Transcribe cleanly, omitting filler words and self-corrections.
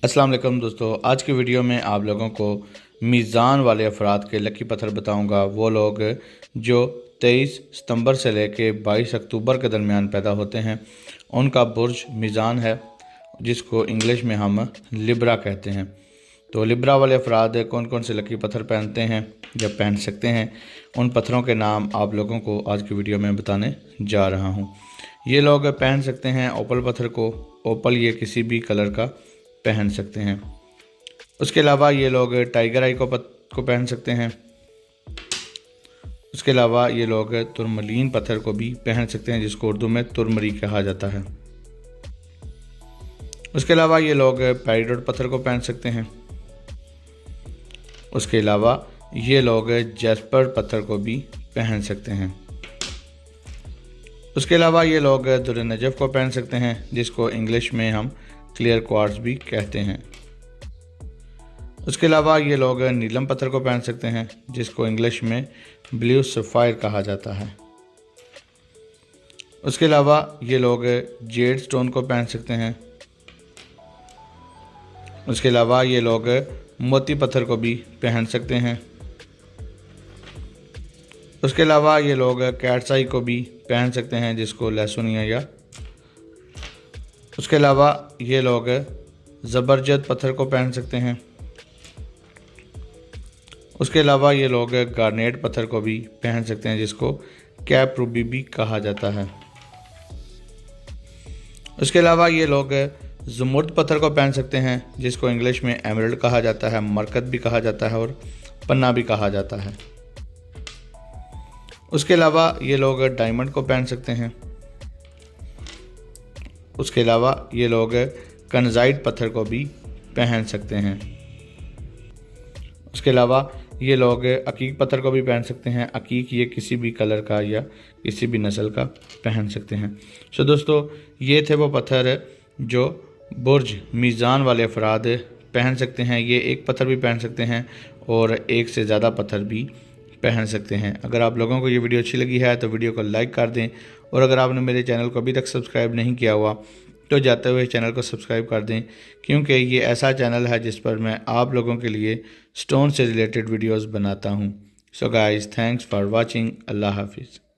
अस्सलाम वालेकुम दोस्तों, आज की वीडियो में आप लोगों को मीज़ान वाले अफराद के लकी पत्थर बताऊंगा। वो लोग जो 23 सितंबर से लेके 22 अक्टूबर के दरमियान पैदा होते हैं, उनका बुर्ज मीज़ान है, जिसको इंग्लिश में हम लिब्रा कहते हैं। तो लिब्रा वाले अफराद कौन कौन से लकी पत्थर पहनते हैं या पहन सकते हैं, उन पत्थरों के नाम आप लोगों को आज की वीडियो में बताने जा रहा हूँ। ये लोग पहन सकते हैं ओपल पत्थर को। ओपल ये किसी भी कलर का पहन सकते हैं। उसके अलावा ये लोग टाइगर आई को पहन सकते हैं। उसके अलावा ये लोग तुरमलीन पत्थर को भी पहन सकते हैं, जिसको उर्दू में तुरमरी कहा जाता है। उसके अलावा ये लोग पेरिडोट पत्थर को पहन सकते हैं। उसके अलावा ये लोग जैस्पर पत्थर को भी पहन सकते हैं। उसके अलावा ये लोग दुर्र नजफ को पहन सकते हैं, जिसको इंग्लिश में हम क्लियर क्वार्ट्ज भी कहते हैं। उसके अलावा ये लोग नीलम पत्थर को पहन सकते हैं, जिसको इंग्लिश में ब्लू सफ़ायर कहा जाता है। उसके अलावा ये लोग जेड स्टोन को पहन सकते हैं। उसके अलावा ये लोग मोती पत्थर को भी पहन सकते हैं। उसके अलावा ये लोग कैट्साई को भी पहन सकते हैं, जिसको लहसुनिया या उसके अलावा ये लोग ज़बरजद पत्थर को पहन सकते हैं। उसके अलावा ये लोग गार्नेट पत्थर को भी पहन सकते हैं, जिसको कैप रूबी भी कहा जाता है। उसके अलावा ये लोग ज़मुर्द पत्थर को पहन सकते हैं, जिसको इंग्लिश में एमरल्ड कहा जाता है, मरकत भी कहा जाता है और पन्ना भी कहा जाता है। उसके अलावा ये लोग डायमंड को पहन सकते हैं। उसके अलावा ये लोग कनजाइट पत्थर को भी पहन सकते हैं। उसके अलावा ये लोग अकीक पत्थर को भी पहन सकते हैं। अकीक ये किसी भी कलर का या किसी भी नस्ल का पहन सकते हैं। सो दोस्तों, ये थे वो पत्थर जो बुर्ज मीज़ान वाले अफराद पहन सकते हैं। ये एक पत्थर भी पहन सकते हैं और एक से ज़्यादा पत्थर भी पहन सकते हैं। अगर आप लोगों को ये वीडियो अच्छी लगी है तो वीडियो को लाइक कर दें, और अगर आपने मेरे चैनल को अभी तक सब्सक्राइब नहीं किया हुआ तो जाते हुए चैनल को सब्सक्राइब कर दें, क्योंकि ये ऐसा चैनल है जिस पर मैं आप लोगों के लिए स्टोन से रिलेटेड वीडियोस बनाता हूँ। So guys, thanks for watching. अल्लाह हाफिज़।